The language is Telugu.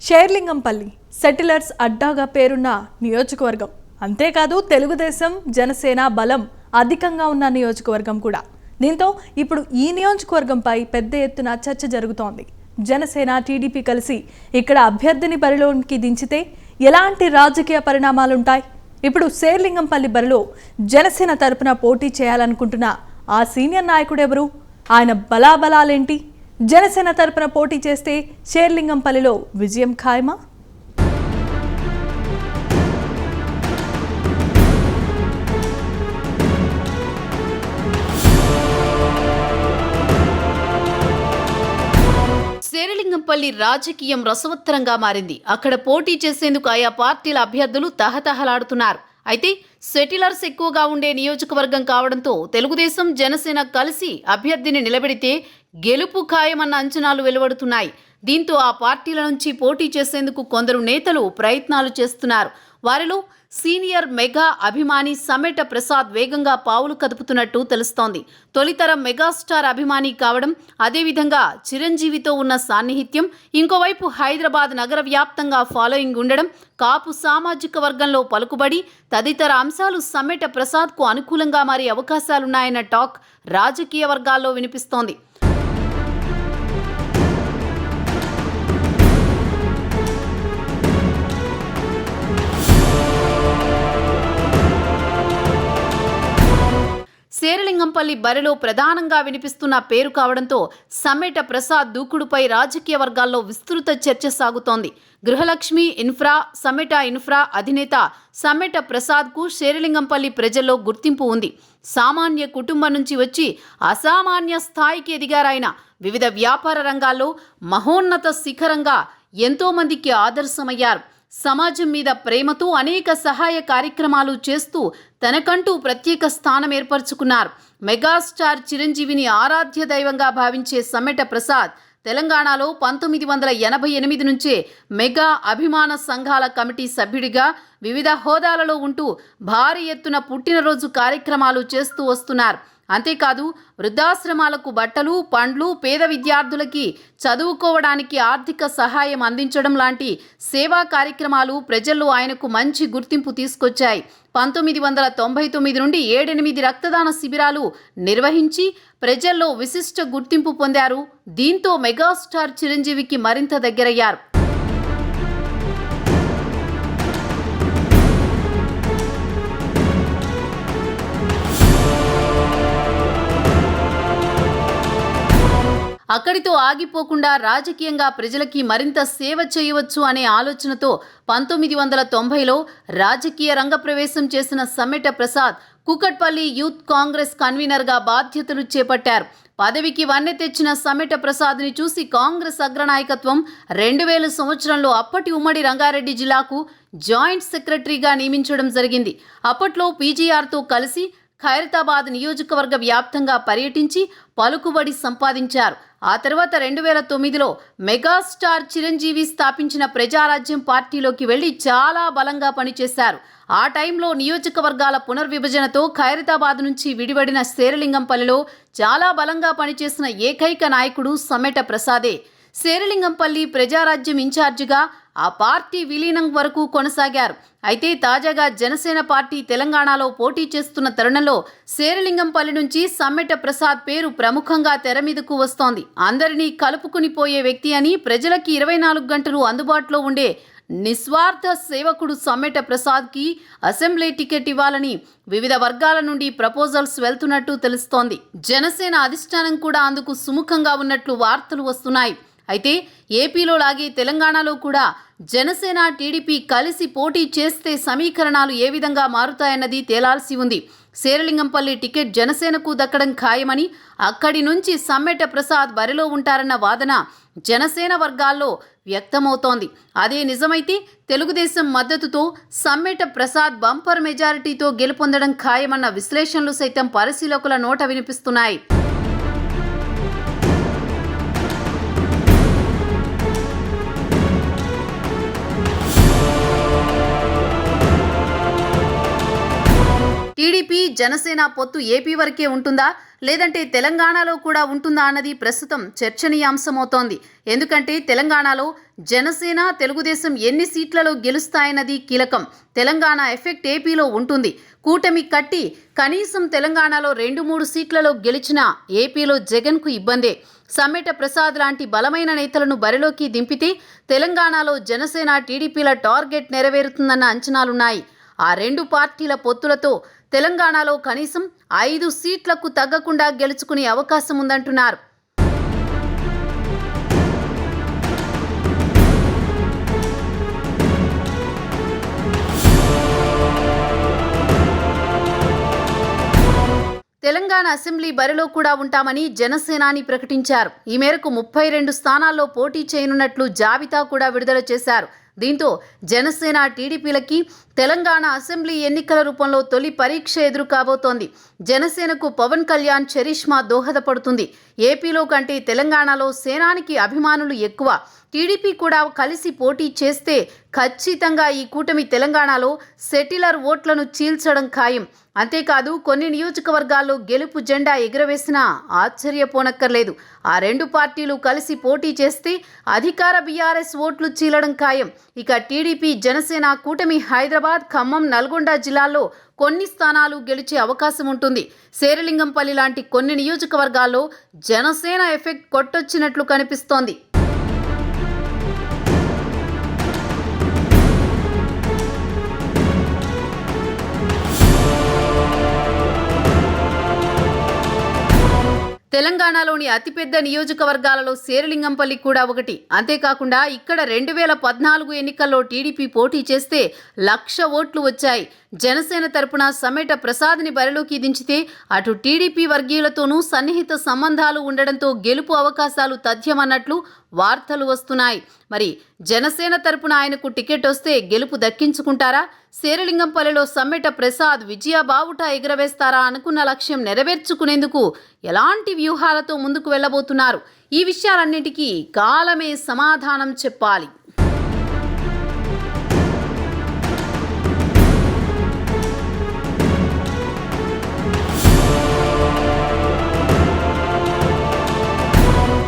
షేర్లింగంపల్లి సెటిలర్స్ అడ్డాగా పేరున్న నియోజకవర్గం. అంతేకాదు తెలుగుదేశం జనసేన బలం అధికంగా ఉన్న నియోజకవర్గం కూడా. దీంతో ఇప్పుడు ఈ నియోజకవర్గంపై పెద్ద ఎత్తున చర్చ జరుగుతోంది. జనసేన టీడీపీ కలిసి ఇక్కడ అభ్యర్థిని బరిలోకి దించితే ఎలాంటి రాజకీయ పరిణామాలుంటాయి? ఇప్పుడు షేర్లింగంపల్లి బరిలో జనసేన తరపున పోటీ చేయాలనుకుంటున్న ఆ సీనియర్ నాయకుడెవరు? ఆయన బలాబలాలేంటి? జనసేన తరపున పోటీ చేస్తే షేర్లింగంపల్లిలో విజయం ఖాయమా? శేరిలింగంపల్లి రాజకీయం రసవత్తరంగా మారింది. అక్కడ పోటీ చేసేందుకు ఆయా పార్టీల అభ్యర్థులు తహతహలాడుతున్నారు. అయితే సెటిలర్స్ ఎక్కువగా ఉండే నియోజకవర్గం కావడంతో తెలుగుదేశం జనసేన కలిసి అభ్యర్థిని నిలబెడితే గెలుపు ఖాయమన్న అంచనాలు వెలువడుతున్నాయి. దీంతో ఆ పార్టీల నుంచి పోటీ చేసేందుకు కొందరు నేతలు ప్రయత్నాలు చేస్తున్నారు. వారిలో సీనియర్ మెగా అభిమాని సమ్మెట ప్రసాద్ వేగంగా పావులు కదుపుతున్నట్టు తెలుస్తోంది. తొలితరం మెగాస్టార్ అభిమాని కావడం, అదేవిధంగా చిరంజీవితో ఉన్న సాన్నిహిత్యం, ఇంకోవైపు హైదరాబాద్ నగర వ్యాప్తంగా ఫాలోయింగ్ ఉండడం, కాపు సామాజిక వర్గంలో పలుకుబడి తదితర అంశాలు సమ్మెట ప్రసాద్కు అనుకూలంగా మారే అవకాశాలున్నాయన్న టాక్ రాజకీయ వర్గాల్లో వినిపిస్తోంది. శేరిలింగంపల్లి బరిలో ప్రధానంగా వినిపిస్తున్న పేరు కావడంతో సమ్మెట ప్రసాద్ దూకుడుపై రాజకీయ వర్గాల్లో విస్తృత చర్చ సాగుతోంది. గృహలక్ష్మి ఇన్ఫ్రా, సమ్మెట ఇన్ఫ్రా అధినేత సమ్మెట ప్రసాద్కు శేరిలింగంపల్లి ప్రజల్లో గుర్తింపు ఉంది. సామాన్య కుటుంబం నుంచి వచ్చి అసామాన్య స్థాయికి ఎదిగారాయన. వివిధ వ్యాపార రంగాల్లో మహోన్నత శిఖరంగా ఎంతోమందికి ఆదర్శమయ్యారు. సమాజం మీద ప్రేమతో అనేక సహాయ కార్యక్రమాలు చేస్తూ తనకంటూ ప్రత్యేక స్థానం ఏర్పరచుకున్నారు. మెగాస్టార్ చిరంజీవిని ఆరాధ్య దైవంగా భావించే సమ్మెట ప్రసాద్ తెలంగాణలో 1988 నుంచే మెగా అభిమాన సంఘాల కమిటీ సభ్యుడిగా వివిధ హోదాలలో ఉంటూ భారీ ఎత్తున పుట్టినరోజు కార్యక్రమాలు చేస్తూ వస్తున్నారు. అంతేకాదు వృద్ధాశ్రమాలకు బట్టలు, పండ్లు, పేద విద్యార్థులకి చదువుకోవడానికి ఆర్థిక సహాయం అందించడం లాంటి సేవా కార్యక్రమాలు ప్రజల్లో ఆయనకు మంచి గుర్తింపు తీసుకొచ్చాయి. 1999 నుండి 7-8 రక్తదాన శిబిరాలు నిర్వహించి ప్రజల్లో విశిష్ట గుర్తింపు పొందారు. దీంతో మెగాస్టార్ చిరంజీవికి మరింత దగ్గరయ్యారు. అక్కడితో ఆగిపోకుండా రాజకీయంగా ప్రజలకి మరింత సేవ చేయవచ్చు అనే ఆలోచనతో 1990లో రాజకీయ రంగ ప్రవేశం చేసిన సమ్మెట ప్రసాద్ కూకట్పల్లి యూత్ కాంగ్రెస్ కన్వీనర్గా బాధ్యతలు చేపట్టారు. పదవికి వన్నె తెచ్చిన సమ్మెట ప్రసాద్ని చూసి కాంగ్రెస్ అగ్రనాయకత్వం 2000 సంవత్సరంలో అప్పటి ఉమ్మడి రంగారెడ్డి జిల్లాకు జాయింట్ సెక్రటరీగా నియమించడం జరిగింది. అప్పట్లో పీజీఆర్తో కలిసి ఖైరతాబాద్ నియోజకవర్గ వ్యాప్తంగా పర్యటించి పలుకుబడి సంపాదించారు. ఆ తర్వాత 2009లో మెగాస్టార్ చిరంజీవి స్థాపించిన ప్రజారాజ్యం పార్టీలోకి వెళ్లి చాలా బలంగా పనిచేశారు. ఆ టైంలో నియోజకవర్గాల పునర్విభజనతో ఖైరతాబాద్ నుంచి విడివడిన శేరిలింగంపల్లిలో చాలా బలంగా పనిచేసిన ఏకైక నాయకుడు సమ్మెట ప్రసాదే. శేరిలింగంపల్లి ప్రజారాజ్యం ఇన్ఛార్జిగా ఆ పార్టీ విలీనం వరకు కొనసాగారు. అయితే తాజాగా జనసేన పార్టీ తెలంగాణలో పోటీ చేస్తున్న తరుణంలో శేరిలింగంపల్లి నుంచి సమ్మెట ప్రసాద్ పేరు ప్రముఖంగా తెర మీదకు వస్తోంది. అందరినీ కలుపుకుని పోయే వ్యక్తి అని, ప్రజలకి 24 గంటలు అందుబాటులో ఉండే నిస్వార్థ సేవకుడు సమ్మెట ప్రసాద్కి అసెంబ్లీ టికెట్ ఇవ్వాలని వివిధ వర్గాల నుండి ప్రపోజల్స్ వెళ్తున్నట్టు తెలుస్తోంది. జనసేన అధిష్టానం కూడా అందుకు సుముఖంగా ఉన్నట్లు వార్తలు వస్తున్నాయి. అయితే ఏపీలో లాగే తెలంగాణలో కూడా జనసేన టీడీపీ కలిసి పోటీ చేస్తే సమీకరణాలు ఏ విధంగా మారుతాయన్నది తేలాల్సి ఉంది. శేరిలింగంపల్లి టికెట్ జనసేనకు దక్కడం ఖాయమని, అక్కడి నుంచి సమ్మెట ప్రసాద్ బరిలో ఉంటారన్న వాదన జనసేన వర్గాల్లో వ్యక్తమవుతోంది. అదే నిజమైతే తెలుగుదేశం మద్దతుతో సమ్మెట ప్రసాద్ బంపర్ మెజారిటీతో గెలుపొందడం ఖాయమన్న విశ్లేషణలు సైతం పరిశీలకుల నోట వినిపిస్తున్నాయి. టీడీపీ జనసేన పొత్తు ఏపీ వరకే ఉంటుందా లేదంటే తెలంగాణలో కూడా ఉంటుందా అన్నది ప్రస్తుతం చర్చనీయాంశమవుతోంది. ఎందుకంటే తెలంగాణలో జనసేన తెలుగుదేశం ఎన్ని సీట్లలో గెలుస్తాయన్నది కీలకం. తెలంగాణ ఎఫెక్ట్ ఏపీలో ఉంటుంది. కూటమి కట్టి కనీసం తెలంగాణలో 2-3 సీట్లలో గెలిచినా ఏపీలో జగన్కు ఇబ్బందే. సమ్మెట ప్రసాద్ లాంటి బలమైన నేతలను బరిలోకి దింపితే తెలంగాణలో జనసేన టీడీపీల టార్గెట్ నెరవేరుతుందన్న అంచనాలున్నాయి. ఆ 2 పార్టీల పొత్తులతో తెలంగాణలో కనీసం 5 సీట్లకు తగ్గకుండా గెలుచుకునే అవకాశం ఉందంటున్నారు. తెలంగాణ అసెంబ్లీ బరిలో కూడా ఉంటామని జనసేనాని ప్రకటించారు. ఈ మేరకు 32 స్థానాల్లో పోటీ చేయనున్నట్లు జాబితా కూడా విడుదల చేశారు. దీంతో జనసేన టీడీపీలకి తెలంగాణ అసెంబ్లీ ఎన్నికల రూపంలో తొలి పరీక్ష ఎదురు కాబోతోంది. జనసేనకు పవన్ కళ్యాణ్ చరిష్మా దోహదపడుతుంది. ఏపీలో కంటే తెలంగాణలో సేనానికి అభిమానులు ఎక్కువ. టీడీపీ కూడా కలిసి పోటీ చేస్తే ఖచ్చితంగా ఈ కూటమి తెలంగాణలో సెటిలర్ ఓట్లను చీల్చడం ఖాయం. అంతేకాదు కొన్ని నియోజకవర్గాల్లో గెలుపు జెండా ఎగురవేసినా ఆశ్చర్యపోనక్కర్లేదు. ఆ 2 పార్టీలు కలిసి పోటీ చేస్తే అధికార బీఆర్ఎస్ ఓట్లు చీలడం ఖాయం. ఇక టీడీపీ జనసేన కూటమి హైదరాబాద్, ఖమ్మం, నల్గొండ జిల్లాల్లో కొన్ని స్థానాలు గెలిచే అవకాశం ఉంటుంది. శేరిలింగంపల్లి లాంటి కొన్ని నియోజకవర్గాల్లో జనసేన ఎఫెక్ట్ కొట్టొచ్చినట్లు కనిపిస్తోంది. తెలంగాణలోని అతిపెద్ద నియోజకవర్గాలలో శేరిలింగంపల్లి కూడా ఒకటి. అంతేకాకుండా ఇక్కడ 2014 ఎన్నికల్లో టీడీపీ పోటీ చేస్తే 1,00,000 ఓట్లు వచ్చాయి. జనసేన తరపున సమ్మెట ప్రసాద్ని బరిలోకి దించితే అటు టీడీపీ వర్గీయులతోనూ సన్నిహిత సంబంధాలు ఉండడంతో గెలుపు అవకాశాలు తథ్యమన్నట్లు వార్తలు వస్తున్నాయి. మరి జనసేన తరపున ఆయనకు టికెట్ వస్తే గెలుపు దక్కించుకుంటారా? శేరిలింగంపల్లిలో సమ్మెట ప్రసాద్ విజయ బావుట ఎగురవేస్తారా? అనుకున్న లక్ష్యం నెరవేర్చుకునేందుకు ఎలాంటి వ్యూహాలతో ముందుకు వెళ్ళబోతున్నారు? ఈ విషయాలన్నిటికీ కాలమే సమాధానం చెప్పాలి.